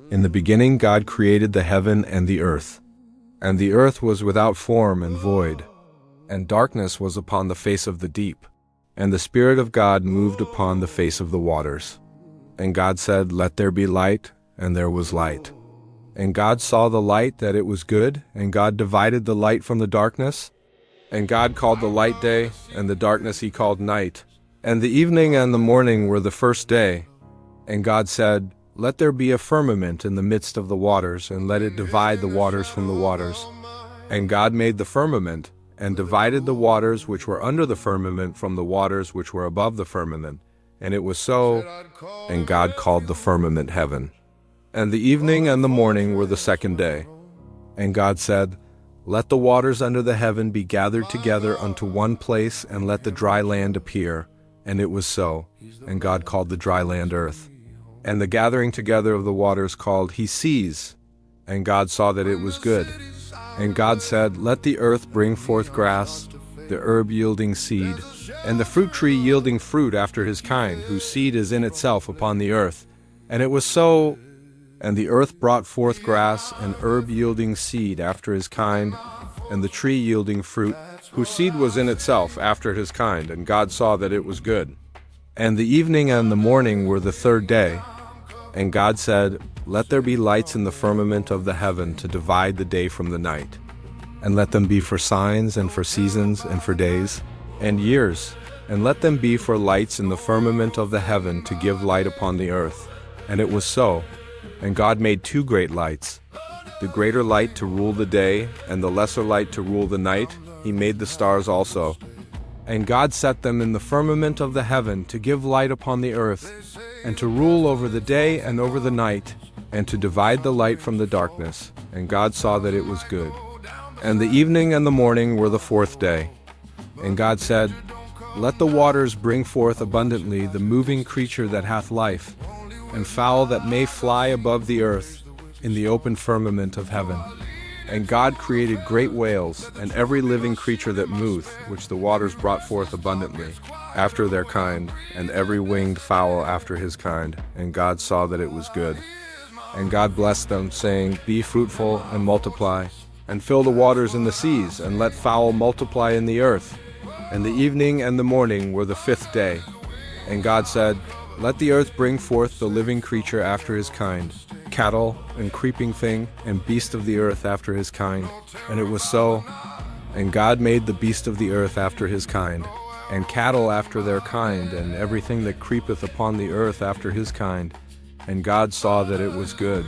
In the beginning God created the heaven and the earth. And the earth was without form and void, and darkness was upon the face of the deep. And the Spirit of God moved upon the face of the waters. And God said, "Let there be light," and there was light. And God saw the light that it was good, and God divided the light from the darkness. And God called the light day, and the darkness he called night. And the evening and the morning were the first day. And God said, "Let there be a firmament in the midst of the waters, and let it divide the waters from the waters." And God made the firmament, and divided the waters which were under the firmament from the waters which were above the firmament. And it was so, and God called the firmament heaven. And the evening and the morning were the second day. And God said, "Let the waters under the heaven be gathered together unto one place, and let the dry land appear." And it was so, and God called the dry land earth. And the gathering together of the waters called he seas. And God saw that it was good. And God said, "Let the earth bring forth grass, the herb yielding seed, and the fruit tree yielding fruit after his kind, whose seed is in itself upon the earth." And it was so. And the earth brought forth grass, and herb yielding seed after his kind, and the tree yielding fruit, whose seed was in itself after his kind. And God saw that it was good. And the evening and the morning were the third day. And God said, "Let there be lights in the firmament of the heaven to divide the day from the night. And let them be for signs, and for seasons, and for days, and years. And let them be for lights in the firmament of the heaven to give light upon the earth." And it was so. And God made two great lights, the greater light to rule the day, and the lesser light to rule the night. He made the stars also. And God set them in the firmament of the heaven to give light upon the earth, and to rule over the day and over the night, and to divide the light from the darkness. And God saw that it was good. And the evening and the morning were the fourth day. And God said, "Let the waters bring forth abundantly the moving creature that hath life, and fowl that may fly above the earth in the open firmament of heaven." And God created great whales, and every living creature that moveth, which the waters brought forth abundantly, after their kind, and every winged fowl after his kind. And God saw that it was good. And God blessed them, saying, "Be fruitful, and multiply, and fill the waters in the seas, and let fowl multiply in the earth." And the evening and the morning were the fifth day. And God said, "Let the earth bring forth the living creature after his kind, cattle, and creeping thing, and beast of the earth after his kind." And it was so. And God made the beast of the earth after his kind, and cattle after their kind, and everything that creepeth upon the earth after his kind. And God saw that it was good.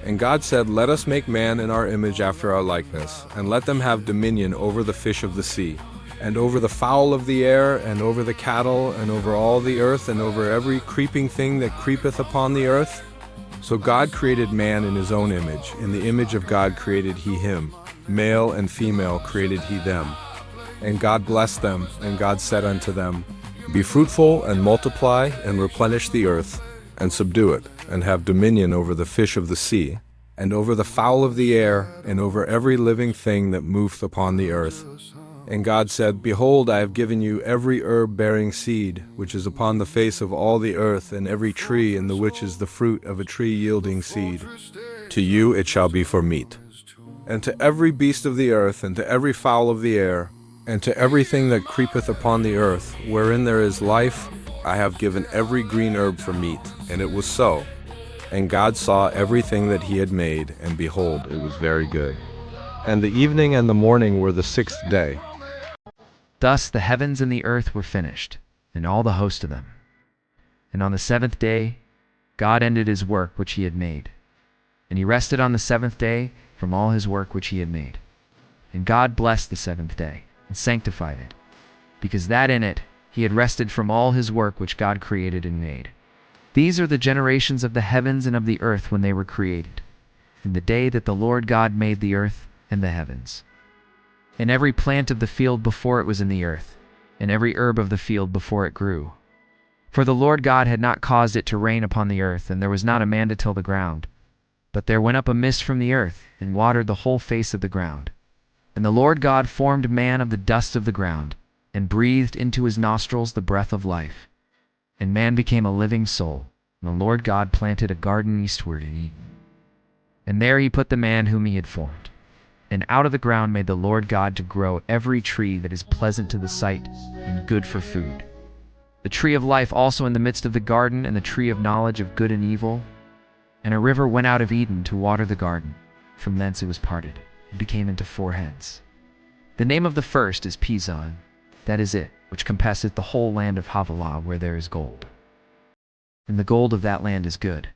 And God said, "Let us make man in our image after our likeness, and let them have dominion over the fish of the sea, and over the fowl of the air, and over the cattle, and over all the earth, and over every creeping thing that creepeth upon the earth." So God created man in his own image. In the image of God created he him. Male and female created he them. And God blessed them, and God said unto them, "Be fruitful, and multiply, and replenish the earth, and subdue it, and have dominion over the fish of the sea, and over the fowl of the air, and over every living thing that moveth upon the earth." And God said, "Behold, I have given you every herb bearing seed, which is upon the face of all the earth, and every tree in the which is the fruit of a tree yielding seed. To you it shall be for meat. And to every beast of the earth, and to every fowl of the air, and to everything that creepeth upon the earth, wherein there is life, I have given every green herb for meat." And it was so. And God saw everything that he had made, and behold, it was very good. And the evening and the morning were the sixth day. Thus the heavens and the earth were finished, and all the host of them. And on the seventh day God ended his work which he had made. And he rested on the seventh day from all his work which he had made. And God blessed the seventh day, and sanctified it, because that in it he had rested from all his work which God created and made. These are the generations of the heavens and of the earth when they were created, in the day that the Lord God made the earth and the heavens. And every plant of the field before it was in the earth, and every herb of the field before it grew. For the Lord God had not caused it to rain upon the earth, and there was not a man to till the ground. But there went up a mist from the earth, and watered the whole face of the ground. And the Lord God formed man of the dust of the ground, and breathed into his nostrils the breath of life. And man became a living soul. And the Lord God planted a garden eastward in Eden, And there he put the man whom he had formed. And out of the ground made the Lord God to grow every tree that is pleasant to the sight and good for food, the tree of life also in the midst of the garden, and the tree of knowledge of good and evil. And a river went out of Eden to water the garden. From thence it was parted, and became into 4 heads. The name of the first is Pison, that is it, which compasseth the whole land of Havilah, where there is gold. And the gold of that land is good.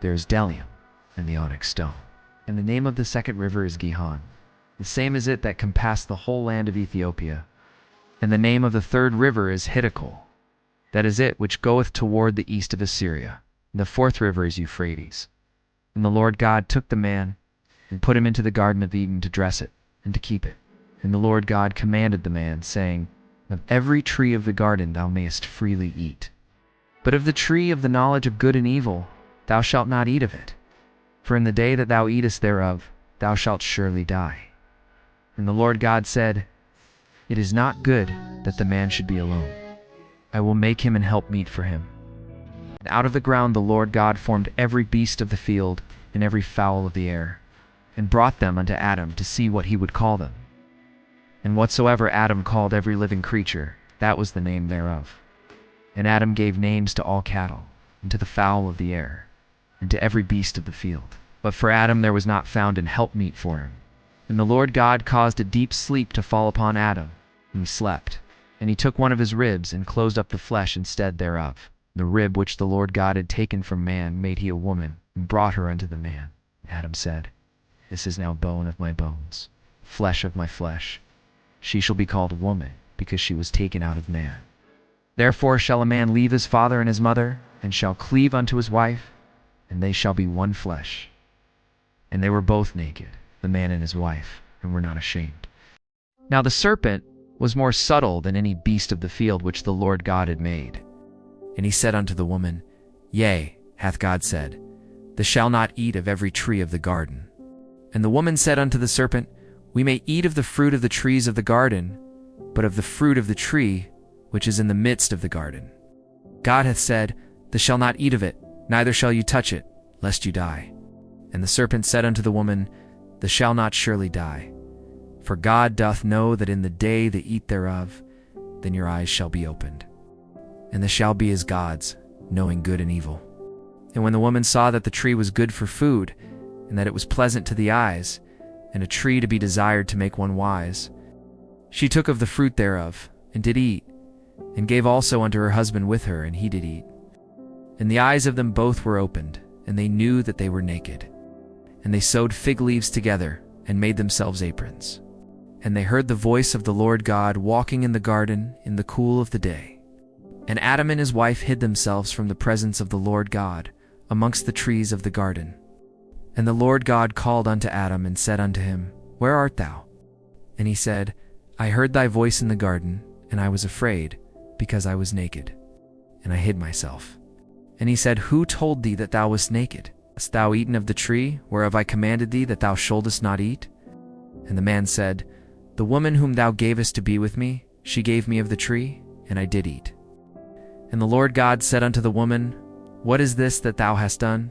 There is bdellium, and the onyx stone. And the name of the second river is Gihon. The same is it that compassed the whole land of Ethiopia. And the name of the third river is Hiddekel. That is it, which goeth toward the east of Assyria. And the fourth river is Euphrates. And the Lord God took the man, and put him into the garden of Eden to dress it, and to keep it. And the Lord God commanded the man, saying, Of every tree of the garden thou mayest freely eat. But of the tree of the knowledge of good and evil thou shalt not eat of it. For in the day that thou eatest thereof, thou shalt surely die. And the Lord God said, It is not good that the man should be alone. I will make him an helpmeet for him. And out of the ground the Lord God formed every beast of the field, and every fowl of the air, and brought them unto Adam to see what he would call them. And whatsoever Adam called every living creature, that was the name thereof. And Adam gave names to all cattle, and to the fowl of the air, and to every beast of the field. But for Adam there was not found an helpmeet for him. And the Lord God caused a deep sleep to fall upon Adam, and he slept. And he took one of his ribs, and closed up the flesh instead thereof. The rib which the Lord God had taken from man made he a woman, and brought her unto the man. Adam said, This is now bone of my bones, flesh of my flesh. She shall be called woman, because she was taken out of man. Therefore shall a man leave his father and his mother, and shall cleave unto his wife, and they shall be one flesh. And they were both naked, the man and his wife, and were not ashamed. Now the serpent was more subtle than any beast of the field which the Lord God had made. And he said unto the woman, Yea, hath God said, Thou shalt not eat of every tree of the garden. And the woman said unto the serpent, We may eat of the fruit of the trees of the garden, but of the fruit of the tree which is in the midst of the garden, God hath said, Thou shalt not eat of it, neither shall you touch it, lest you die. And the serpent said unto the woman, Thou shalt not surely die. For God doth know that in the day they eat thereof, then your eyes shall be opened, and they shall be as gods, knowing good and evil. And when the woman saw that the tree was good for food, and that it was pleasant to the eyes, and a tree to be desired to make one wise, she took of the fruit thereof, and did eat, and gave also unto her husband with her, and he did eat. And the eyes of them both were opened, and they knew that they were naked. And they sewed fig leaves together, and made themselves aprons. And they heard the voice of the Lord God walking in the garden in the cool of the day. And Adam and his wife hid themselves from the presence of the Lord God amongst the trees of the garden. And the Lord God called unto Adam, and said unto him, Where art thou? And he said, I heard thy voice in the garden, and I was afraid, because I was naked, and I hid myself. And he said, Who told thee that thou wast naked? Hast thou eaten of the tree, whereof I commanded thee that thou shouldest not eat? And the man said, The woman whom thou gavest to be with me, she gave me of the tree, and I did eat. And the Lord God said unto the woman, What is this that thou hast done?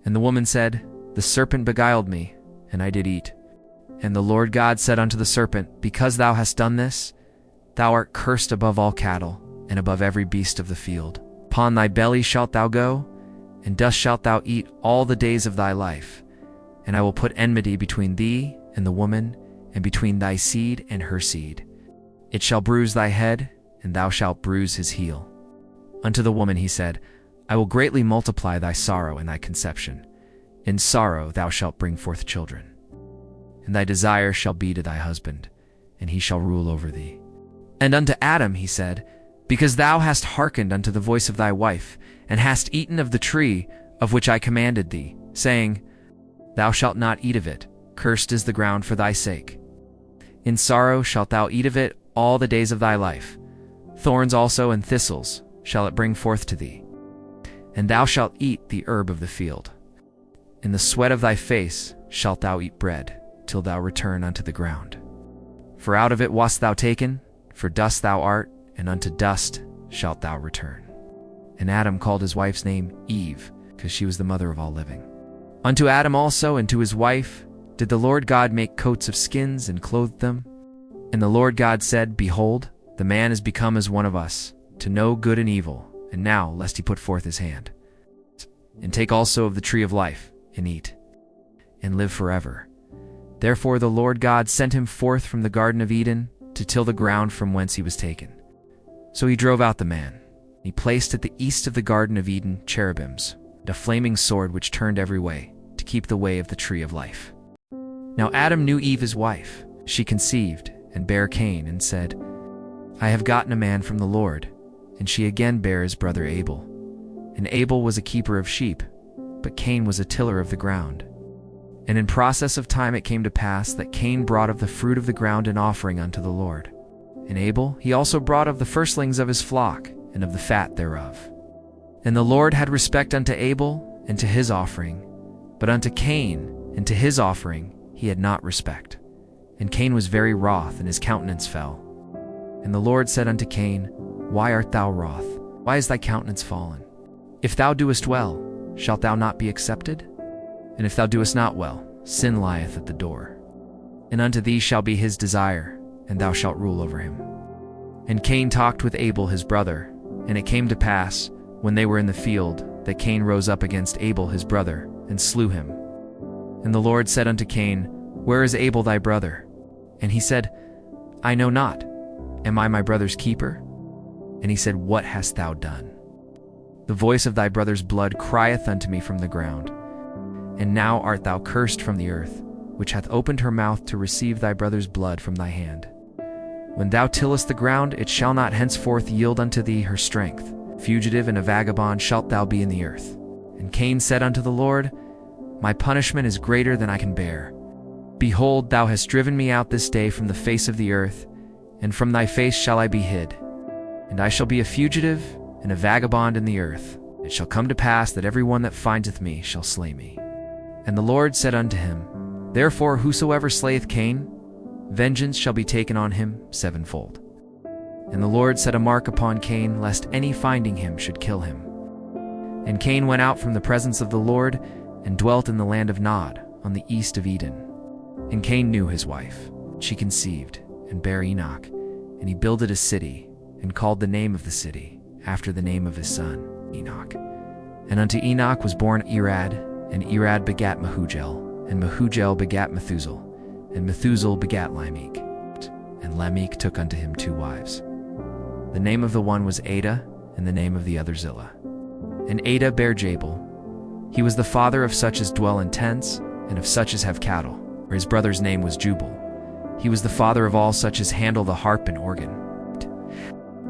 And the woman said, The serpent beguiled me, and I did eat. And the Lord God said unto the serpent, Because thou hast done this, thou art cursed above all cattle, and above every beast of the field. Upon thy belly shalt thou go, and dust shalt thou eat all the days of thy life. And I will put enmity between thee and the woman, and between thy seed and her seed. It shall bruise thy head, and thou shalt bruise his heel. Unto the woman he said, I will greatly multiply thy sorrow and thy conception. In sorrow thou shalt bring forth children. And thy desire shall be to thy husband, and he shall rule over thee. And unto Adam he said, Because thou hast hearkened unto the voice of thy wife, and hast eaten of the tree of which I commanded thee, saying, Thou shalt not eat of it, cursed is the ground for thy sake. In sorrow shalt thou eat of it all the days of thy life. Thorns also and thistles shall it bring forth to thee. And thou shalt eat the herb of the field. In the sweat of thy face shalt thou eat bread, till thou return unto the ground. For out of it wast thou taken, for dust thou art, and unto dust shalt thou return. And Adam called his wife's name Eve, because she was the mother of all living. Unto Adam also and to his wife did the Lord God make coats of skins and clothed them. And the Lord God said, Behold, the man is become as one of us, to know good and evil. And now, lest he put forth his hand, and take also of the tree of life, and eat, and live forever. Therefore the Lord God sent him forth from the Garden of Eden to till the ground from whence he was taken. So he drove out the man. He placed at the east of the Garden of Eden cherubims, and a flaming sword which turned every way, to keep the way of the tree of life. Now Adam knew Eve his wife. She conceived, and bare Cain, and said, I have gotten a man from the Lord. And she again bare his brother Abel. And Abel was a keeper of sheep, but Cain was a tiller of the ground. And in process of time it came to pass that Cain brought of the fruit of the ground an offering unto the Lord. And Abel he also brought of the firstlings of his flock, and of the fat thereof. And the Lord had respect unto Abel, and to his offering, but unto Cain, and to his offering, he had not respect. And Cain was very wroth, and his countenance fell. And the Lord said unto Cain, Why art thou wroth? Why is thy countenance fallen? If thou doest well, shalt thou not be accepted? And if thou doest not well, sin lieth at the door. And unto thee shall be his desire, and thou shalt rule over him. And Cain talked with Abel his brother, and it came to pass, when they were in the field, that Cain rose up against Abel his brother, and slew him. And the Lord said unto Cain, Where is Abel thy brother? And he said, I know not. Am I my brother's keeper? And he said, What hast thou done? The voice of thy brother's blood crieth unto me from the ground. And now art thou cursed from the earth, which hath opened her mouth to receive thy brother's blood from thy hand. When thou tillest the ground, it shall not henceforth yield unto thee her strength. Fugitive and a vagabond shalt thou be in the earth. And Cain said unto the Lord, My punishment is greater than I can bear. Behold, thou hast driven me out this day from the face of the earth, and from thy face shall I be hid. And I shall be a fugitive and a vagabond in the earth. It shall come to pass that every one that findeth me shall slay me. And the Lord said unto him, Therefore whosoever slayeth Cain, vengeance shall be taken on him sevenfold. And the Lord set a mark upon Cain, lest any finding him should kill him. And Cain went out from the presence of the Lord, and dwelt in the land of Nod, on the east of Eden. And Cain knew his wife. She conceived, and bare Enoch. And he builded a city, and called the name of the city, after the name of his son, Enoch. And unto Enoch was born Irad, and Irad begat Mehujael, and Mehujael begat Methusael, and Methusael begat Lamech. And Lamech took unto him 2 wives. The name of the one was Ada, and the name of the other Zillah. And Ada bare Jabal. He was the father of such as dwell in tents, and of such as have cattle, or his brother's name was Jubal. He was the father of all such as handle the harp and organ.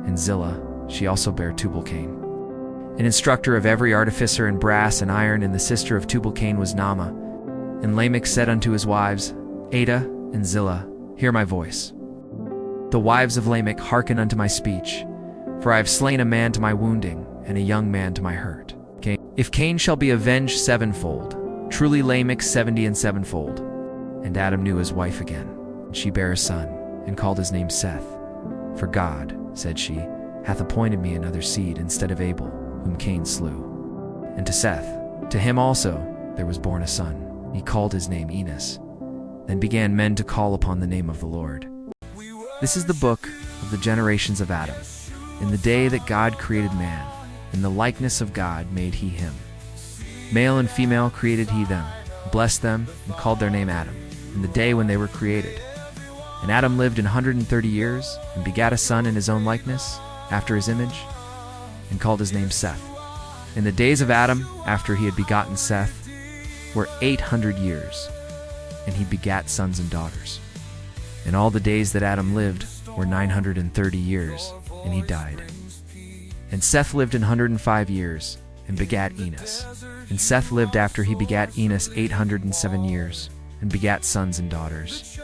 And Zillah, she also bare Tubal-Cain, an instructor of every artificer in brass and iron, and the sister of Tubal-Cain was Naamah. And Lamech said unto his wives, Ada and Zillah, hear my voice. The wives of Lamech, hearken unto my speech, for I have slain a man to my wounding, and a young man to my hurt. If Cain shall be avenged sevenfold, truly Lamech 70 and sevenfold. And Adam knew his wife again, and she bare a son, and called his name Seth. For God, said she, hath appointed me another seed instead of Abel, whom Cain slew. And to Seth, to him also, there was born a son. He called his name Enos. Then began men to call upon the name of the Lord. This is the book of the generations of Adam. In the day that God created man, in the likeness of God made he him. Male and female created he them, blessed them, and called their name Adam, in the day when they were created. And Adam lived 130 years, and begat a son in his own likeness, after his image, and called his name Seth. And the days of Adam, after he had begotten Seth, were 800 years, and he begat sons and daughters. And all the days that Adam lived were 930 years, and he died. And Seth lived 105 years, and begat Enos. And Seth lived after he begat Enos 807 years, and begat sons and daughters.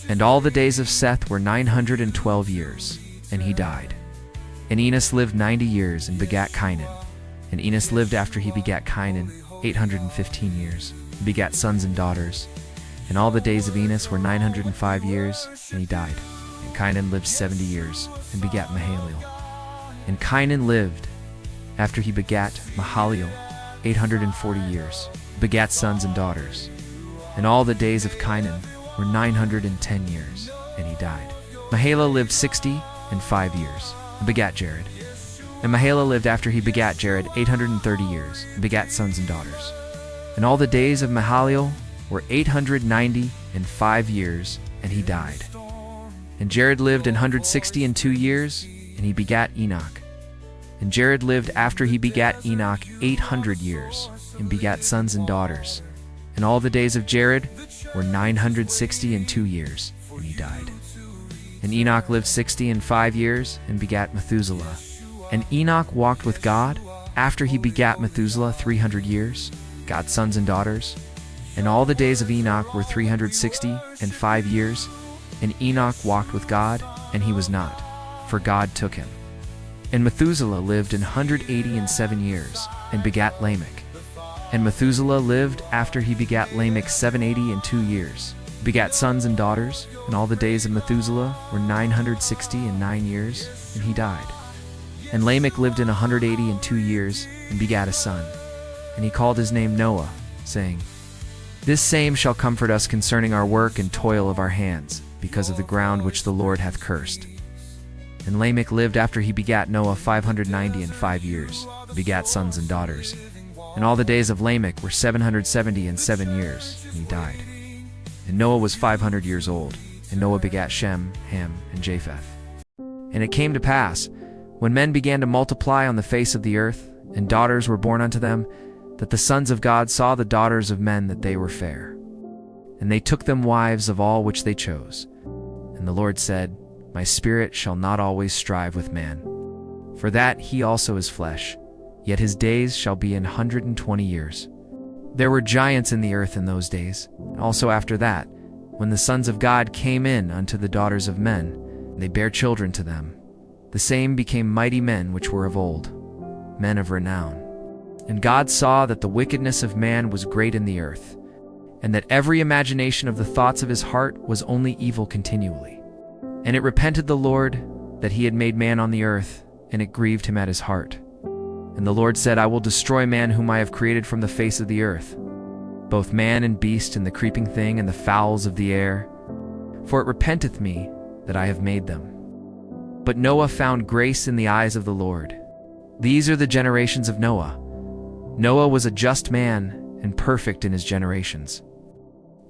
And all the days of Seth were 912 years, and he died. And Enos lived 90 years, and begat Cainan. And Enos lived after he begat Cainan 815 years, and begat sons and daughters. And all the days of Enos were 905 years, and he died. And Cainan lived 70 years, and begat Mahalalel. And Cainan lived, after he begat Mahalalel, 840 years, begat sons and daughters. And all the days of Canaan were 910 years, and he died. Mahalalel lived 65 years, and begat Jared. And Mahalalel lived after he begat Jared 830 years, and begat sons and daughters. And all the days of Mahalalel were 895 years, and he died. And Jared lived 162 years, and he begat Enoch. And Jared lived after he begat Enoch 800 years, and begat sons and daughters. And all the days of Jared were 962 years, and he died. And Enoch lived 65 years, and begat Methuselah. And Enoch walked with God after he begat Methuselah 300 years, got sons and daughters. And all the days of Enoch were 365 years, and Enoch walked with God, and he was not, for God took him. And Methuselah lived 187 years, and begat Lamech. And Methuselah lived after he begat Lamech 782 years, begat sons and daughters, and all the days of Methuselah were 969 years, and he died. And Lamech lived 182 years, and begat a son. And he called his name Noah, saying, This same shall comfort us concerning our work and toil of our hands, because of the ground which the Lord hath cursed. And Lamech lived after he begat Noah 595 years, and begat sons and daughters. And all the days of Lamech were 777 years, and he died. And Noah was 500 years old, and Noah begat Shem, Ham, and Japheth. And it came to pass, when men began to multiply on the face of the earth, and daughters were born unto them, that the sons of God saw the daughters of men that they were fair. And they took them wives of all which they chose. And the Lord said, My spirit shall not always strive with man, for that he also is flesh, yet his days shall be 120 years. There were giants in the earth in those days, and also after that, when the sons of God came in unto the daughters of men, they bare children to them. The same became mighty men which were of old, men of renown. And God saw that the wickedness of man was great in the earth, and that every imagination of the thoughts of his heart was only evil continually. And it repented the Lord that he had made man on the earth, and it grieved him at his heart. And the Lord said, I will destroy man whom I have created from the face of the earth, both man and beast, and the creeping thing, and the fowls of the air, for it repenteth me that I have made them. But Noah found grace in the eyes of the Lord. These are the generations of Noah. Noah was a just man, and perfect in his generations.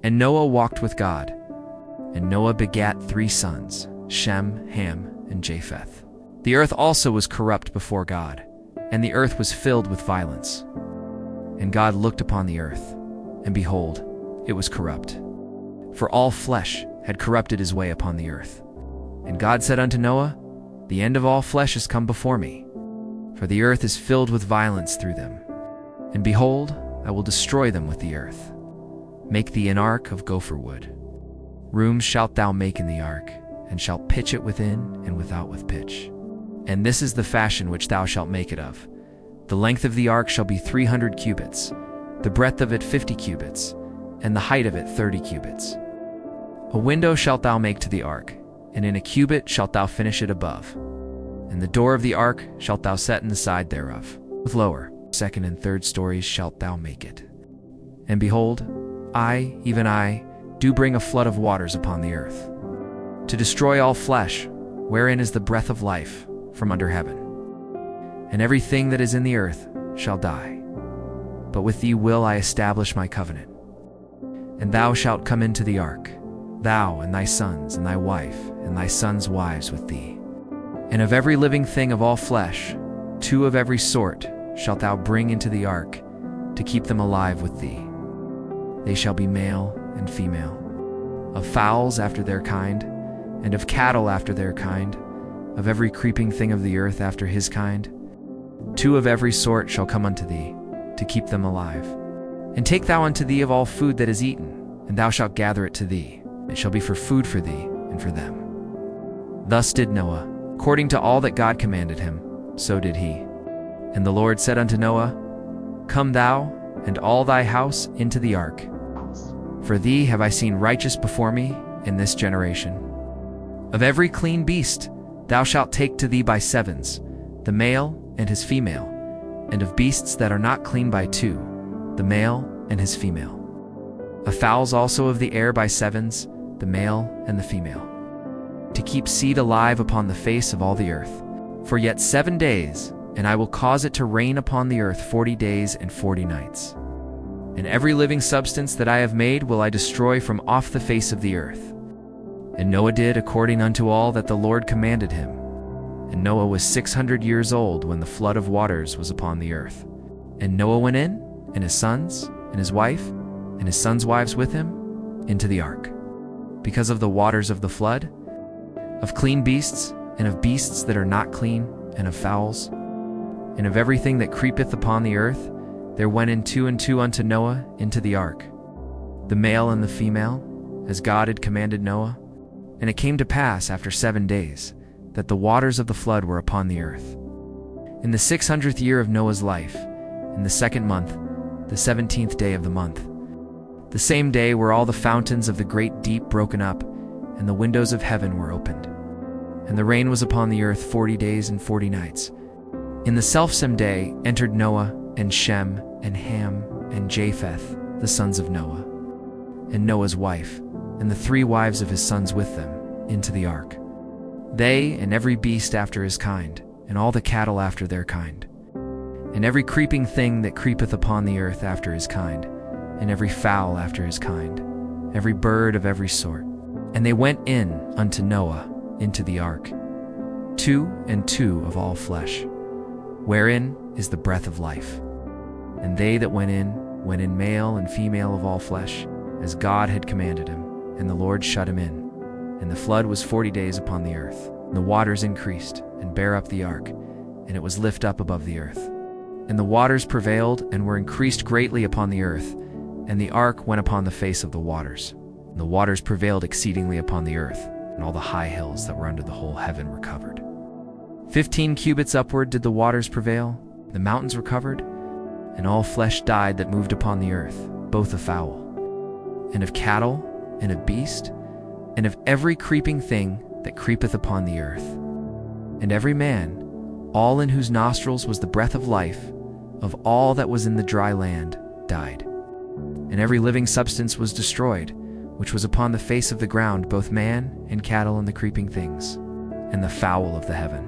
And Noah walked with God. And Noah begat 3 sons, Shem, Ham, and Japheth. The earth also was corrupt before God, and the earth was filled with violence. And God looked upon the earth, and behold, it was corrupt, for all flesh had corrupted his way upon the earth. And God said unto Noah, The end of all flesh is come before me, for the earth is filled with violence through them. And behold, I will destroy them with the earth. Make thee an ark of gopher wood. Rooms shalt thou make in the ark, and shalt pitch it within and without with pitch. And this is the fashion which thou shalt make it of. The length of the ark shall be 300 cubits, the breadth of it 50 cubits, and the height of it 30 cubits. A window shalt thou make to the ark, and in a cubit shalt thou finish it above. And the door of the ark shalt thou set in the side thereof, with lower, second and third stories shalt thou make it. And behold, I, even I, do bring a flood of waters upon the earth, to destroy all flesh, wherein is the breath of life from under heaven. And everything that is in the earth shall die. But with thee will I establish my covenant. And thou shalt come into the ark, thou and thy sons and thy wife and thy sons' wives with thee. And of every living thing of all flesh, 2 of every sort shalt thou bring into the ark, to keep them alive with thee. They shall be male and female, of fowls after their kind, and of cattle after their kind, of every creeping thing of the earth after his kind. 2 of every sort shall come unto thee, to keep them alive. And take thou unto thee of all food that is eaten, and thou shalt gather it to thee. It shall be for food for thee and for them. Thus did Noah, according to all that God commanded him, so did he. And the Lord said unto Noah, Come thou and all thy house into the ark. For thee have I seen righteous before me in this generation. Of every clean beast thou shalt take to thee by 7s, the male and his female, and of beasts that are not clean by 2, the male and his female. Of fowls also of the air by sevens, the male and the female, to keep seed alive upon the face of all the earth. For yet 7 days, and I will cause it to rain upon the earth 40 days and 40 nights. And every living substance that I have made will I destroy from off the face of the earth. And Noah did according unto all that the Lord commanded him. And Noah was 600 years old when the flood of waters was upon the earth. And Noah went in, and his sons, and his wife, and his sons' wives with him, into the ark, because of the waters of the flood, of clean beasts, and of beasts that are not clean, and of fowls, and of everything that creepeth upon the earth. There went in 2 and 2 unto Noah into the ark, the male and the female, as God had commanded Noah. And it came to pass after 7 days, that the waters of the flood were upon the earth. In the 600th year of Noah's life, in the 2nd month, the 17th day of the month, the same day were all the fountains of the great deep broken up, and the windows of heaven were opened. And the rain was upon the earth 40 days and 40 nights. In the selfsame day entered Noah, and Shem, and Ham, and Japheth, the sons of Noah, and Noah's wife, and the 3 wives of his sons with them, into the ark. They, and every beast after his kind, and all the cattle after their kind, and every creeping thing that creepeth upon the earth after his kind, and every fowl after his kind, every bird of every sort. And they went in unto Noah into the ark, 2 and 2 of all flesh, wherein is the breath of life. And they that went in male and female of all flesh, as God had commanded him, and the Lord shut him in. And the flood was 40 days upon the earth. And the waters increased, and bare up the ark, and it was lift up above the earth. And the waters prevailed, and were increased greatly upon the earth, and the ark went upon the face of the waters. And the waters prevailed exceedingly upon the earth, and all the high hills that were under the whole heaven were covered. 15 cubits upward did the waters prevail, the mountains were covered, and all flesh died that moved upon the earth, both of fowl, and of cattle, and of beast, and of every creeping thing that creepeth upon the earth. And every man, all in whose nostrils was the breath of life, of all that was in the dry land, died. And every living substance was destroyed, which was upon the face of the ground, both man, and cattle, and the creeping things, and the fowl of the heaven.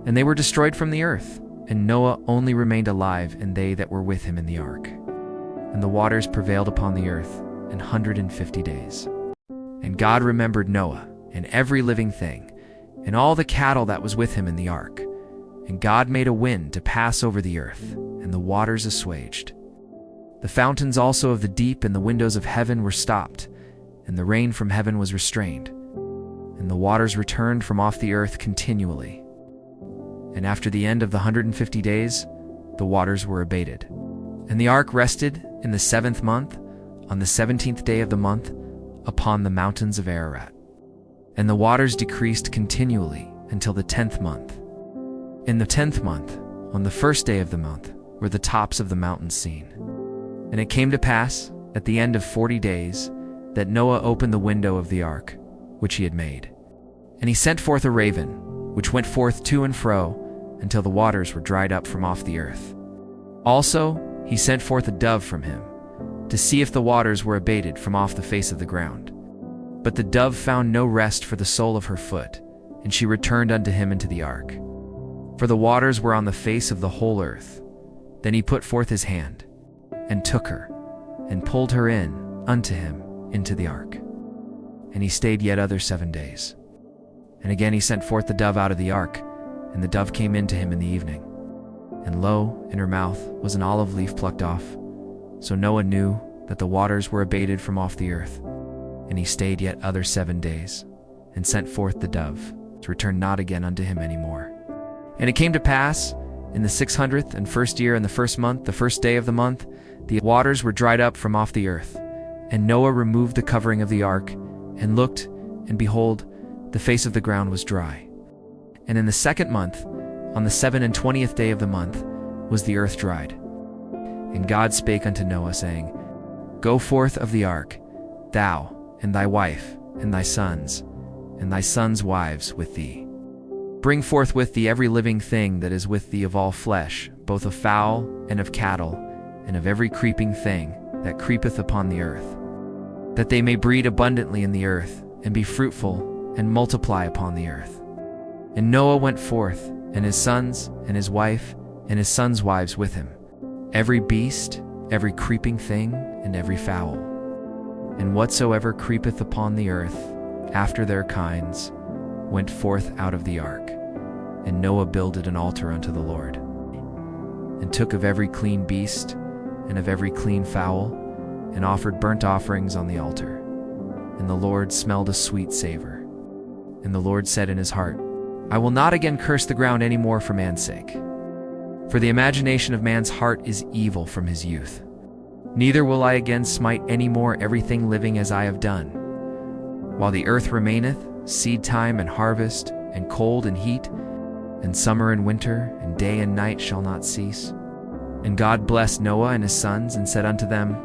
And they were destroyed from the earth, and Noah only remained alive, and they that were with him in the ark. And the waters prevailed upon the earth 150 days. And God remembered Noah, and every living thing, and all the cattle that was with him in the ark. And God made a wind to pass over the earth, and the waters assuaged. The fountains also of the deep and the windows of heaven were stopped, and the rain from heaven was restrained. And the waters returned from off the earth continually. And after the end of the 150 days, the waters were abated. And the ark rested in the 7th month, on the 17th day of the month, upon the mountains of Ararat. And the waters decreased continually until the 10th month. In the 10th month, on the 1st day of the month, were the tops of the mountains seen. And it came to pass, at the end of 40 days, that Noah opened the window of the ark, which he had made. And he sent forth a raven, which went forth to and fro, until the waters were dried up from off the earth. Also he sent forth a dove from him, to see if the waters were abated from off the face of the ground. But the dove found no rest for the sole of her foot, and she returned unto him into the ark. For the waters were on the face of the whole earth. Then he put forth his hand, and took her, and pulled her in unto him into the ark. And he stayed yet other 7 days. And again he sent forth the dove out of the ark, and the dove came in to him in the evening. And lo, in her mouth was an olive leaf plucked off. So Noah knew that the waters were abated from off the earth. And he stayed yet other 7 days, and sent forth the dove, to return not again unto him any more. And it came to pass, in the 601st year, in the 1st month, the 1st day of the month, the waters were dried up from off the earth. And Noah removed the covering of the ark, and looked, and behold, the face of the ground was dry. And in the 2nd month, on the 27th day of the month, was the earth dried. And God spake unto Noah, saying, Go forth of the ark, thou, and thy wife, and thy sons wives with thee. Bring forth with thee every living thing that is with thee of all flesh, both of fowl, and of cattle, and of every creeping thing, that creepeth upon the earth, that they may breed abundantly in the earth, and be fruitful, and multiply upon the earth. And Noah went forth, and his sons, and his wife, and his sons' wives with him, every beast, every creeping thing, and every fowl, and whatsoever creepeth upon the earth, after their kinds, went forth out of the ark. And Noah builded an altar unto the Lord, and took of every clean beast, and of every clean fowl, and offered burnt offerings on the altar. And the Lord smelled a sweet savor. And the Lord said in his heart, I will not again curse the ground any more for man's sake. For the imagination of man's heart is evil from his youth. Neither will I again smite any more everything living as I have done. While the earth remaineth, seed time and harvest, and cold and heat, and summer and winter, and day and night shall not cease. And God blessed Noah and his sons, and said unto them,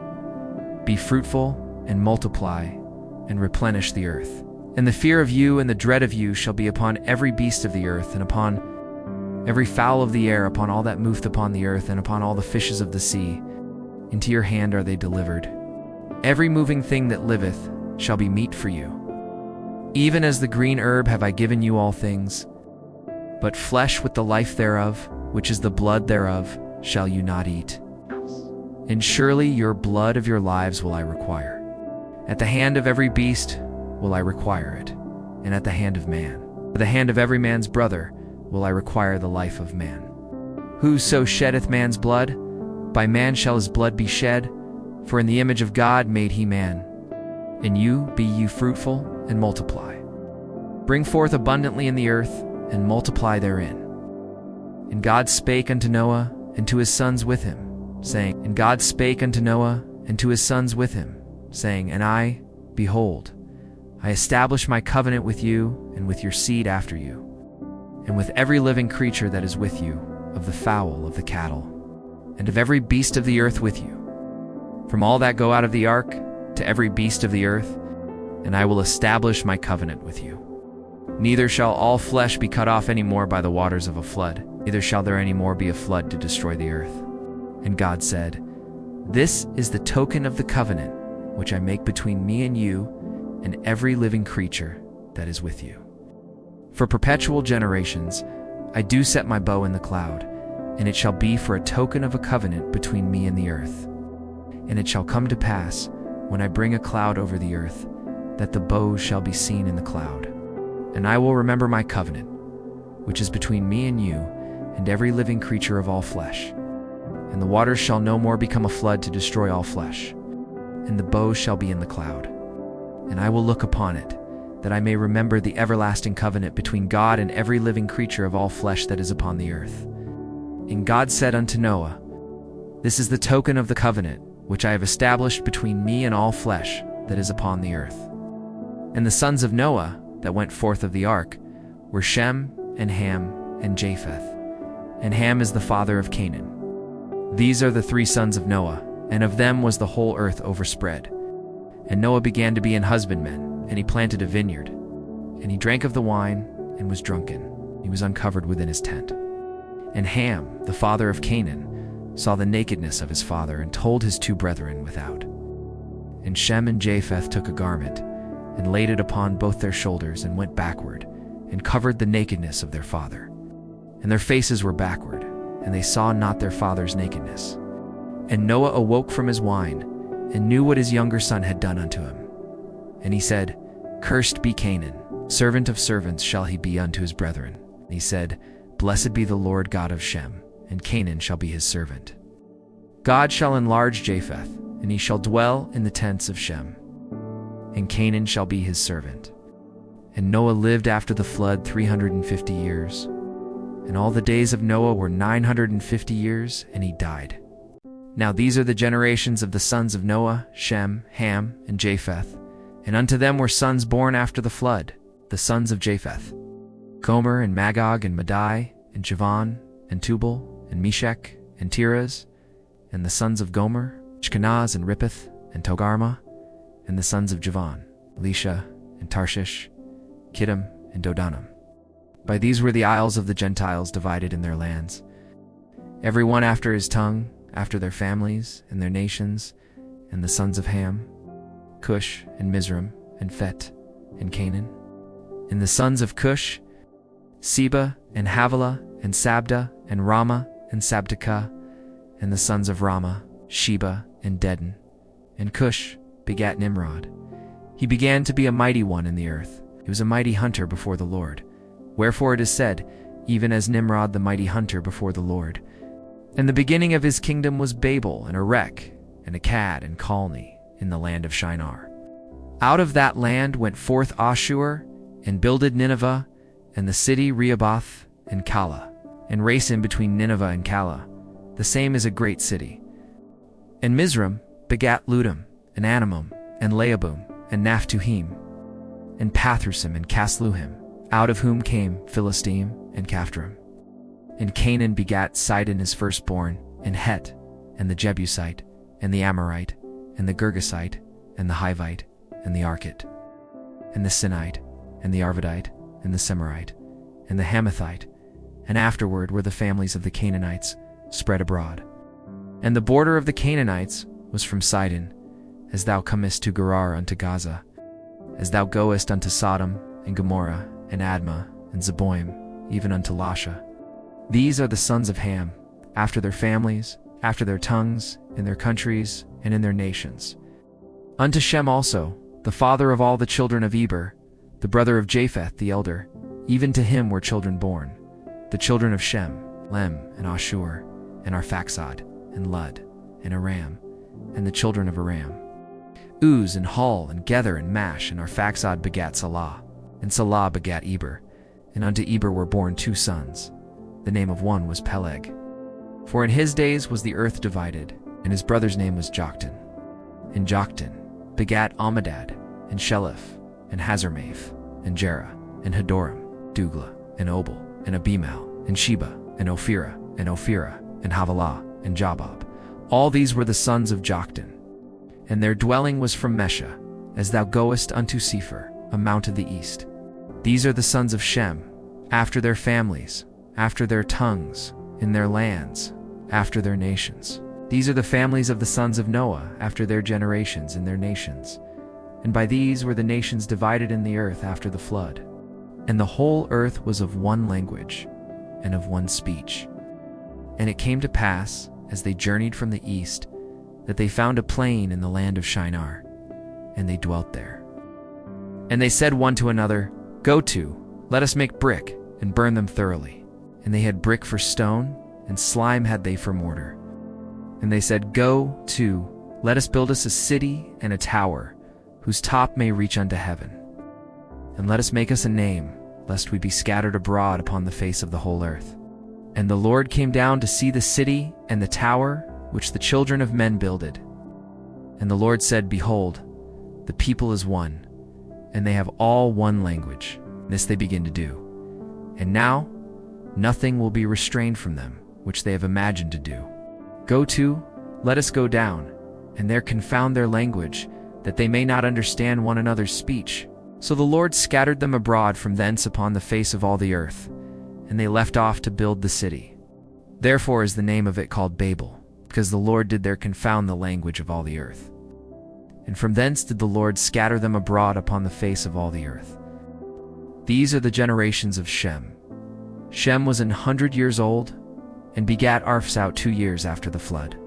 Be fruitful, and multiply, and replenish the earth. And the fear of you and the dread of you shall be upon every beast of the earth, and upon every fowl of the air, upon all that moveth upon the earth, and upon all the fishes of the sea. Into your hand are they delivered. Every moving thing that liveth shall be meat for you. Even as the green herb have I given you all things, but flesh with the life thereof, which is the blood thereof, shall you not eat. And surely your blood of your lives will I require. At the hand of every beast will I require it, and at the hand of man. At the hand of every man's brother will I require the life of man. Whoso sheddeth man's blood, by man shall his blood be shed, for in the image of God made he man. And you, be ye fruitful, and multiply. Bring forth abundantly in the earth, and multiply therein. And God spake unto Noah, and to his sons with him, saying, And God spake unto Noah, and to his sons with him, saying, And I, behold, I establish my covenant with you, and with your seed after you, and with every living creature that is with you, of the fowl, of the cattle, and of every beast of the earth with you, from all that go out of the ark, to every beast of the earth, and I will establish my covenant with you. Neither shall all flesh be cut off any more by the waters of a flood, neither shall there any more be a flood to destroy the earth. And God said, This is the token of the covenant which I make between me and you and every living creature that is with you. For perpetual generations I do set my bow in the cloud, and it shall be for a token of a covenant between me and the earth. And it shall come to pass, when I bring a cloud over the earth, that the bow shall be seen in the cloud. And I will remember my covenant, which is between me and you, and every living creature of all flesh. And the waters shall no more become a flood to destroy all flesh. And the bow shall be in the cloud. And I will look upon it, that I may remember the everlasting covenant between God and every living creature of all flesh that is upon the earth. And God said unto Noah, This is the token of the covenant, which I have established between me and all flesh that is upon the earth. And the sons of Noah that went forth of the ark were Shem, and Ham, and Japheth. And Ham is the father of Canaan. These are the three sons of Noah, and of them was the whole earth overspread. And Noah began to be an husbandman, and he planted a vineyard. And he drank of the wine, and was drunken. He was uncovered within his tent. And Ham, the father of Canaan, saw the nakedness of his father, and told his two brethren without. And Shem and Japheth took a garment, and laid it upon both their shoulders, and went backward, and covered the nakedness of their father. And their faces were backward, and they saw not their father's nakedness. And Noah awoke from his wine, and knew what his younger son had done unto him. And he said, Cursed be Canaan, servant of servants shall he be unto his brethren. And he said, Blessed be the Lord God of Shem, and Canaan shall be his servant. God shall enlarge Japheth, and he shall dwell in the tents of Shem, and Canaan shall be his servant. And Noah lived after the flood 350 years. And all the days of Noah were 950 years, and he died. Now these are the generations of the sons of Noah, Shem, Ham, and Japheth. And unto them were sons born after the flood, the sons of Japheth: Gomer, and Magog, and Madai, and Javan, and Tubal, and Meshech, and Tiras. And the sons of Gomer, Ashkenaz, and Rippeth, and Togarmah. And the sons of Javan, Elisha, and Tarshish, Kittim, and Dodanim. By these were the isles of the Gentiles divided in their lands, every one after his tongue, after their families and their nations. and the sons of Ham, Cush, and Mizraim, and Phet, and Canaan. And the sons of Cush, Seba, and Havilah, and Sabda, and Rama, and Sabteka. And the sons of Rama, Sheba, and Dedan. And Cush begat Nimrod. He began to be a mighty one in the earth. He was a mighty hunter before the Lord. Wherefore it is said, even as Nimrod the mighty hunter before the Lord. And the beginning of his kingdom was Babel, and Erech, and Akkad, and Calneh, in the land of Shinar. Out of that land went forth Ashur, and builded Nineveh, and the city Rehoboth, and Calah, and Racin between Nineveh and Calah. The same is a great city. And Mizraim begat Ludum, and Anamim, and Lehabum, and Naphtuhim, and Pathrusim, and Casluhim, out of whom came Philistine and Caphtorim. And Canaan begat Sidon his firstborn, and Het, and the Jebusite, and the Amorite, and the Girgasite, and the Hivite, and the Archite, and the Sinite, and the Arvadite, and the Semirite, and the Hamathite, and afterward were the families of the Canaanites spread abroad. And the border of the Canaanites was from Sidon, as thou comest to Gerar unto Gaza, as thou goest unto Sodom, and Gomorrah, and Admah, and Zeboim, even unto Lasha. These are the sons of Ham, after their families, after their tongues, in their countries, and in their nations. Unto Shem also, the father of all the children of Eber, the brother of Japheth the elder, even to him were children born, the children of Shem, Lem, and Ashur, and Arphaxad, and Lud, and Aram, and the children of Aram. Uz, and Hul, and Gether, and Mash, and Arphaxad begat Salah, and Salah begat Eber, and unto Eber were born 2 sons. The name of one was Peleg. For in his days was the earth divided, and his brother's name was Joktan. And Joktan begat Ammadad, and Sheleph, and Hazarmath, and Jerah, and Hadoram, Dugla, and Obal, and Abimal, and Sheba, and Ophira, and Havilah, and Jabab. All these were the sons of Joktan. And their dwelling was from Mesha, as thou goest unto Sephir, a mount of the east. These are the sons of Shem, after their families, after their tongues, in their lands, after their nations. These are the families of the sons of Noah, after their generations in their nations. And by these were the nations divided in the earth after the flood. And the whole earth was of one language, and of one speech. And it came to pass, as they journeyed from the east, that they found a plain in the land of Shinar, and they dwelt there. And they said one to another, Go to, let us make brick, and burn them thoroughly. And they had brick for stone, and slime had they for mortar. And they said, Go to, let us build us a city and a tower, whose top may reach unto heaven. And let us make us a name, lest we be scattered abroad upon the face of the whole earth. And the Lord came down to see the city and the tower, which the children of men builded. And the Lord said, Behold, the people is one, and they have all one language. This they begin to do. And now, nothing will be restrained from them, which they have imagined to do. Go to, let us go down, and there confound their language, that they may not understand one another's speech. So the Lord scattered them abroad from thence upon the face of all the earth, and they left off to build the city. Therefore is the name of it called Babel, because the Lord did there confound the language of all the earth. And from thence did the Lord scatter them abroad upon the face of all the earth. These are the generations of Shem. Shem was 100 years old, and begat Arphaxad 2 years after the flood.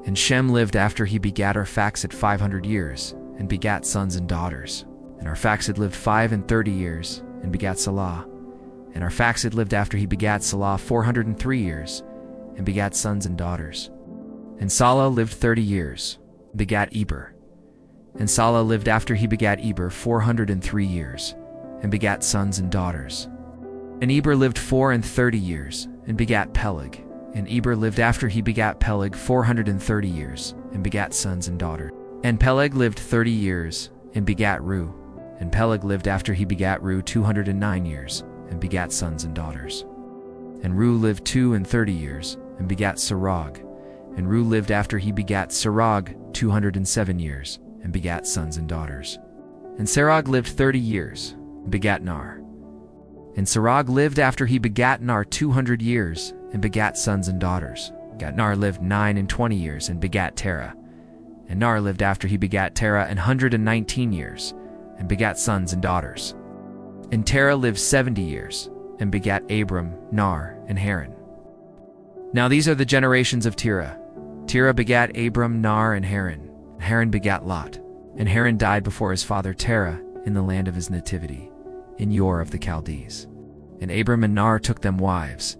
And Shem lived after he begat Arphaxad 500 years, and begat sons and daughters. And Arphaxad lived 35 years, and begat Salah. And Arphaxad lived after he begat Salah 403 years, and begat sons and daughters. And Salah lived 30 years, and begat Eber. And Salah lived after he begat Eber 403 years, and begat sons and daughters. And Eber lived 34 years, and begat Peleg. And Eber lived after he begat Peleg 430 years, and begat sons and daughters. And Peleg lived 30 years, and begat Ru. And Peleg lived after he begat Ru 209 years, and begat sons and daughters. And Ru lived 32 years, and begat Serog. And Ru lived after he begat Serog 207 years, and begat sons and daughters. And Serog lived 30 years, and begat Nar. And Serog lived after he begat Nar 200 years, and begat sons and daughters. Nar lived 29 years, and begat Terah. And Nar lived after he begat Terah 119 years, and begat sons and daughters. And Terah lived 70 years, and begat Abram, Nar, and Haran. Now these are the generations of Terah. Terah begat Abram, Nar, and Haran. Haran begat Lot. And Haran died before his father Terah in the land of his nativity, in Ur of the Chaldees. And Abram and Nar took them wives.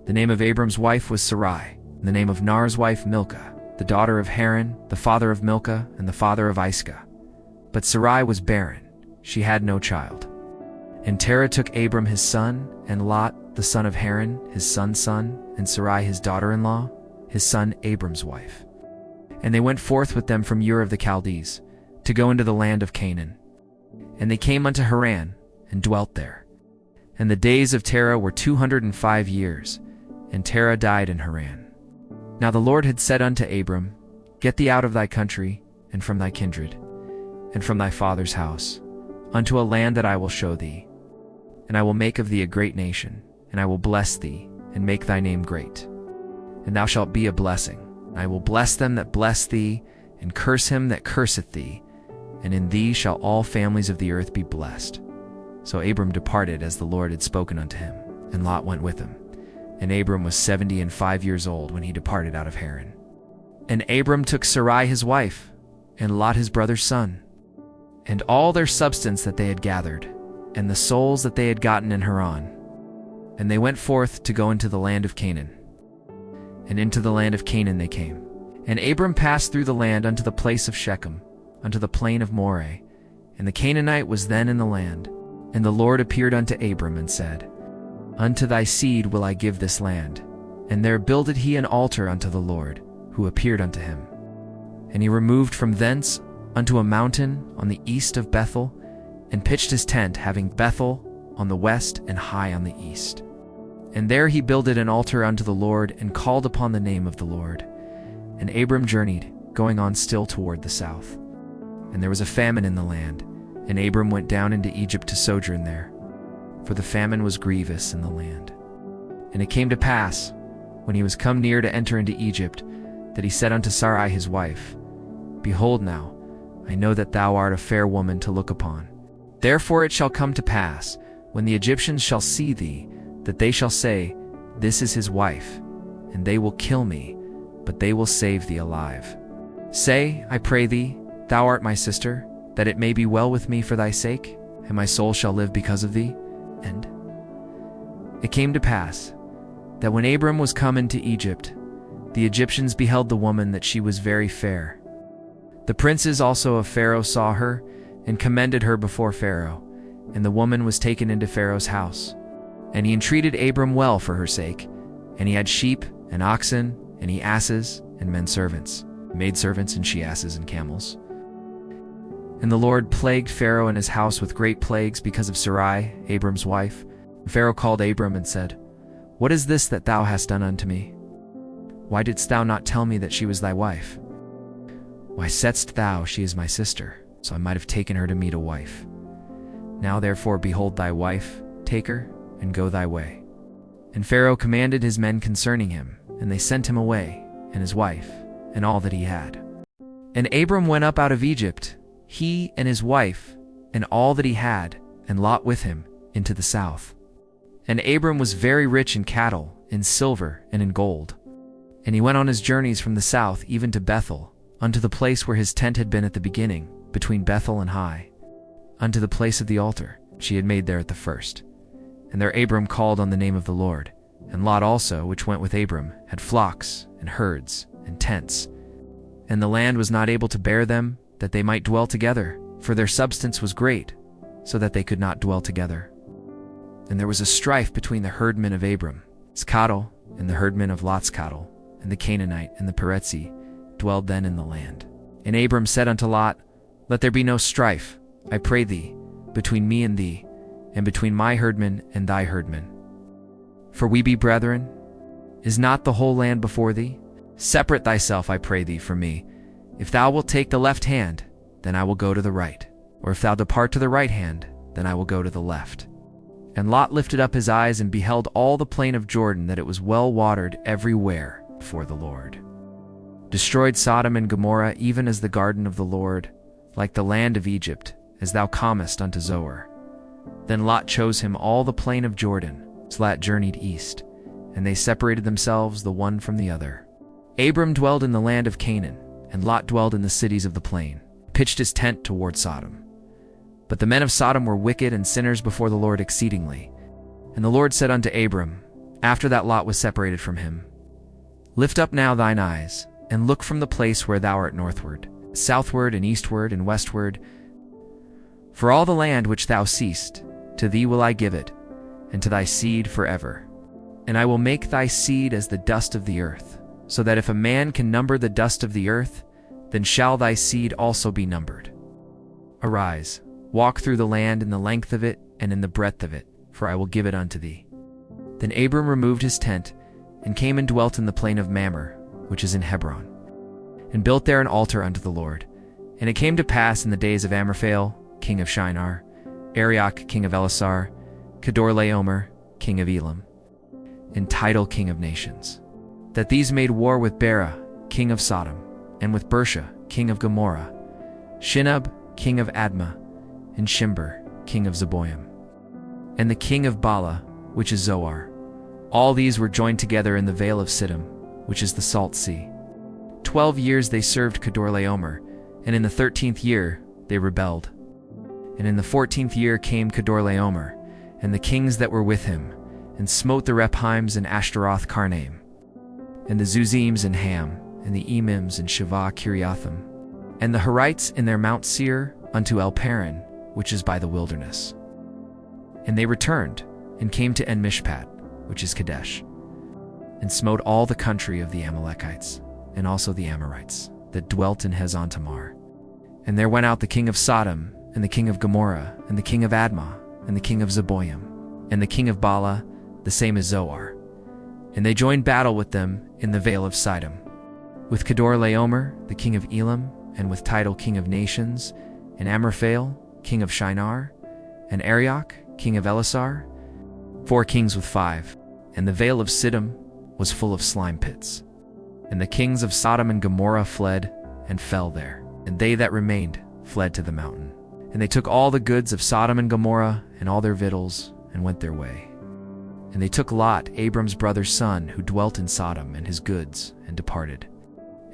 The name of Abram's wife was Sarai, and the name of Nar's wife Milcah, the daughter of Haran, the father of Milcah, and the father of Iscah. But Sarai was barren, she had no child. And Terah took Abram his son, and Lot, the son of Haran, his son's son, and Sarai his daughter-in-law, his son Abram's wife. And they went forth with them from Ur of the Chaldees, to go into the land of Canaan. And they came unto Haran, and dwelt there. And the days of Terah were 205 years, and Terah died in Haran. Now the Lord had said unto Abram, Get thee out of thy country, and from thy kindred, and from thy father's house, unto a land that I will show thee. And I will make of thee a great nation, and I will bless thee, and make thy name great. And thou shalt be a blessing. And I will bless them that bless thee, and curse him that curseth thee, and in thee shall all families of the earth be blessed. So Abram departed as the Lord had spoken unto him, and Lot went with him. And Abram was 75 years old when he departed out of Haran. And Abram took Sarai his wife, and Lot his brother's son, and all their substance that they had gathered, and the souls that they had gotten in Haran. And they went forth to go into the land of Canaan. And into the land of Canaan they came. And Abram passed through the land unto the place of Shechem, unto the plain of Moreh. And the Canaanite was then in the land. And the Lord appeared unto Abram and said, Unto thy seed will I give this land. And there builded he an altar unto the Lord, who appeared unto him. And he removed from thence unto a mountain on the east of Bethel, and pitched his tent, having Bethel on the west and Hai on the east. And there he builded an altar unto the Lord, and called upon the name of the Lord. And Abram journeyed, going on still toward the south. And there was a famine in the land, and Abram went down into Egypt to sojourn there, for the famine was grievous in the land. And it came to pass, when he was come near to enter into Egypt, that he said unto Sarai his wife, Behold now, I know that thou art a fair woman to look upon. Therefore it shall come to pass, when the Egyptians shall see thee, that they shall say, This is his wife, and they will kill me, but they will save thee alive. Say, I pray thee, Thou art my sister, that it may be well with me for thy sake, and my soul shall live because of thee. And it came to pass, that when Abram was come into Egypt, the Egyptians beheld the woman that she was very fair. The princes also of Pharaoh saw her, and commended her before Pharaoh, and the woman was taken into Pharaoh's house. And he entreated Abram well for her sake, and he had sheep, and oxen, and he asses, and men servants, maidservants, and she asses, and camels. And the Lord plagued Pharaoh and his house with great plagues because of Sarai, Abram's wife. Pharaoh called Abram and said, What is this that thou hast done unto me? Why didst thou not tell me that she was thy wife? Why saidst thou, She is my sister, so I might have taken her to me to wife? Now therefore behold thy wife, take her, and go thy way. And Pharaoh commanded his men concerning him, and they sent him away, and his wife, and all that he had. And Abram went up out of Egypt, he and his wife, and all that he had, and Lot with him, into the south. And Abram was very rich in cattle, in silver, and in gold. And he went on his journeys from the south even to Bethel, unto the place where his tent had been at the beginning, between Bethel and Hai, unto the place of the altar she had made there at the first. And there Abram called on the name of the Lord. And Lot also, which went with Abram, had flocks, and herds, and tents. And the land was not able to bear them, that they might dwell together, for their substance was great, so that they could not dwell together. And there was a strife between the herdmen of Abram's cattle, and the herdmen of Lot's cattle, and the Canaanite and the Perizzi dwelled then in the land. And Abram said unto Lot, Let there be no strife, I pray thee, between me and thee, and between my herdmen and thy herdmen. For we be brethren. Is not the whole land before thee? Separate thyself, I pray thee, from me. If thou wilt take the left hand, then I will go to the right. Or if thou depart to the right hand, then I will go to the left. And Lot lifted up his eyes and beheld all the plain of Jordan, that it was well watered everywhere before the Lord. destroyed Sodom and Gomorrah even as the garden of the Lord, like the land of Egypt, as thou comest unto Zoar. Then Lot chose him all the plain of Jordan, so Lot journeyed east, and they separated themselves the one from the other. Abram dwelled in the land of Canaan, and Lot dwelled in the cities of the plain, pitched his tent toward Sodom. But the men of Sodom were wicked and sinners before the Lord exceedingly. And the Lord said unto Abram, after that Lot was separated from him, Lift up now thine eyes, and look from the place where thou art northward, southward, and eastward, and westward. For all the land which thou seest, to thee will I give it, and to thy seed forever. And I will make thy seed as the dust of the earth, so that if a man can number the dust of the earth, then shall thy seed also be numbered. Arise, walk through the land in the length of it and in the breadth of it, for I will give it unto thee. Then Abram removed his tent, and came and dwelt in the plain of Mamre, which is in Hebron, and built there an altar unto the Lord. And it came to pass in the days of Amraphel, king of Shinar, Arioch, king of Elasar, Kedorlaomer, king of Elam, and Tidal, king of nations, that these made war with Bera, king of Sodom, and with Bersha, king of Gomorrah, Shinab, king of Admah, and Shimber, king of Zeboim, and the king of Bala, which is Zoar. All these were joined together in the vale of Siddim, which is the salt sea. 12 years they served Kedorlaomer, and in the 13th year they rebelled. And in the 14th year came Kedorlaomer, and the kings that were with him, and smote the Rephaims and Ashtaroth Karnaim, and the Zuzims and Ham, and the Emims and Shavah Kiriathim, and the Horites in their Mount Seir unto El Paran, which is by the wilderness. And they returned, and came to En-Mishpat, which is Kadesh, and smote all the country of the Amalekites, and also the Amorites, that dwelt in Hazon Tamar. And there went out the king of Sodom, and the king of Gomorrah, and the king of Admah, and the king of Zeboim, and the king of Bala, the same as Zoar. And they joined battle with them in the vale of Siddim, with Kedorlaomer, the king of Elam, and with Tidal, king of nations, and Amraphel, king of Shinar, and Arioch, king of Elasar, 4 kings with 5. And the vale of Siddim was full of slime pits. And the kings of Sodom and Gomorrah fled, and fell there. And they that remained fled to the mountain. And they took all the goods of Sodom and Gomorrah, and all their victuals, and went their way. And they took Lot, Abram's brother's son, who dwelt in Sodom, and his goods, and departed.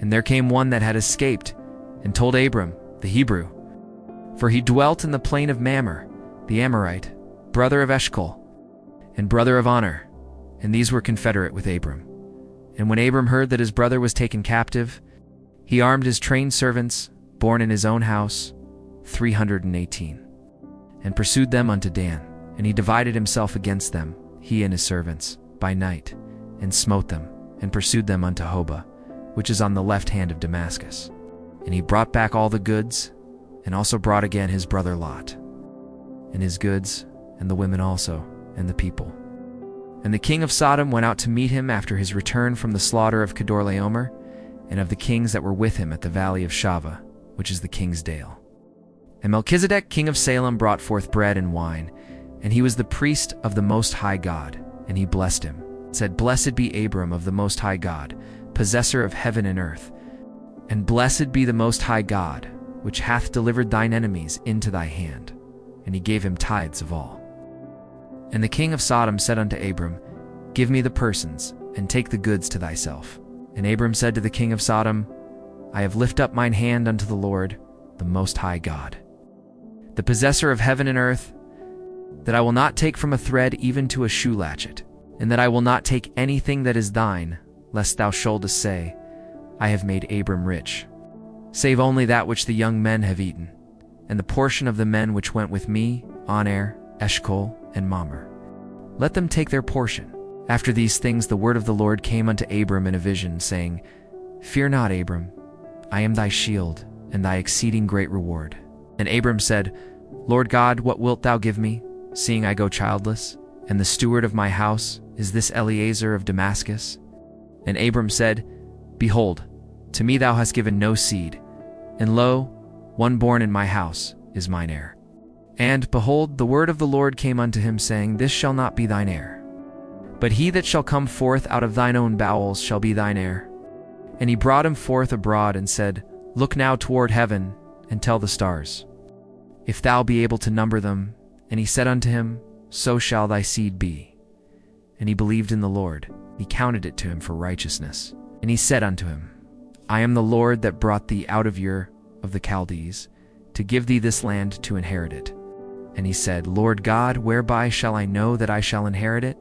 And there came one that had escaped, and told Abram, the Hebrew, for he dwelt in the plain of Mamre, the Amorite, brother of Eshcol, and brother of Honor, and these were confederate with Abram. And when Abram heard that his brother was taken captive, he armed his trained servants, born in his own house, 318, and pursued them unto Dan. And he divided himself against them, he and his servants, by night, and smote them, and pursued them unto Hobah, which is on the left hand of Damascus. And he brought back all the goods, and also brought again his brother Lot, and his goods, and the women also, and the people. And the king of Sodom went out to meet him after his return from the slaughter of Kedorlaomer, and of the kings that were with him at the valley of Shaveh, which is the king's dale. And Melchizedek king of Salem brought forth bread and wine, and he was the priest of the Most High God, and he blessed him, said, Blessed be Abram of the Most High God, possessor of heaven and earth, and blessed be the Most High God, which hath delivered thine enemies into thy hand. And he gave him tithes of all. And the king of Sodom said unto Abram, Give me the persons, and take the goods to thyself. And Abram said to the king of Sodom, I have lifted up mine hand unto the Lord, the Most High God, the possessor of heaven and earth, that I will not take from a thread even to a shoe latchet, and that I will not take anything that is thine, lest thou shouldest say, I have made Abram rich, save only that which the young men have eaten, and the portion of the men which went with me, Oner, Eshcol, and Mamre. Let them take their portion. After these things the word of the Lord came unto Abram in a vision, saying, Fear not, Abram, I am thy shield, and thy exceeding great reward. And Abram said, Lord God, what wilt thou give me, seeing I go childless, and the steward of my house is this Eliezer of Damascus? And Abram said, Behold, to me thou hast given no seed, and lo, one born in my house is mine heir. And, behold, the word of the Lord came unto him, saying, This shall not be thine heir, but he that shall come forth out of thine own bowels shall be thine heir. And he brought him forth abroad and said, Look now toward heaven, and tell the stars, if thou be able to number them. And he said unto him, So shall thy seed be. And he believed in the Lord, he counted it to him for righteousness. And he said unto him, I am the Lord that brought thee out of Ur of the Chaldees, to give thee this land to inherit it. And he said, Lord God, whereby shall I know that I shall inherit it?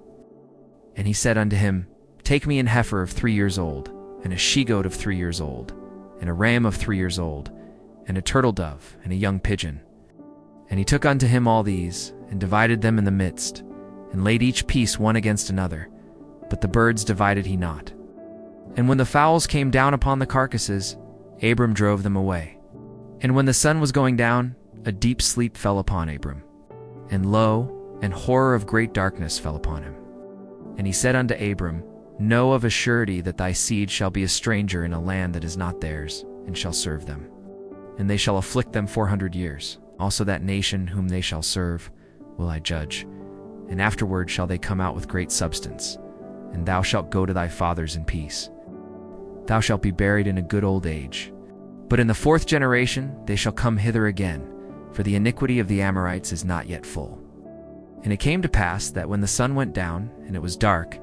And he said unto him, Take me an heifer of 3 years old, and a she-goat of 3 years old, and a ram of 3 years old, and a turtle dove, and a young pigeon. And he took unto him all these, and divided them in the midst, and laid each piece one against another, but the birds divided he not. And when the fowls came down upon the carcasses, Abram drove them away. And when the sun was going down, a deep sleep fell upon Abram. And lo, an horror of great darkness fell upon him. And he said unto Abram, Know of a surety that thy seed shall be a stranger in a land that is not theirs, and shall serve them. And they shall afflict them 400 years. Also that nation whom they shall serve will I judge. And afterward shall they come out with great substance. And thou shalt go to thy fathers in peace. Thou shalt be buried in a good old age. But in the 4th generation they shall come hither again, for the iniquity of the Amorites is not yet full. And it came to pass that when the sun went down, and it was dark,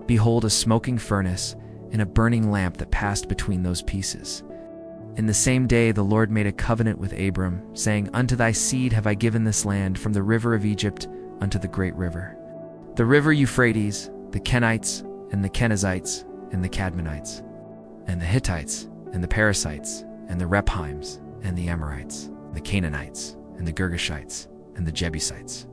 behold, a smoking furnace, and a burning lamp that passed between those pieces. In the same day the Lord made a covenant with Abram, saying, Unto thy seed have I given this land, from the river of Egypt unto the great river, the river Euphrates, the Kenites, and the Kenizzites, and the Cadmonites, and the Hittites, and the Perizzites, and the Rephaims, and the Amorites, the Canaanites, and the Girgashites, and the Jebusites.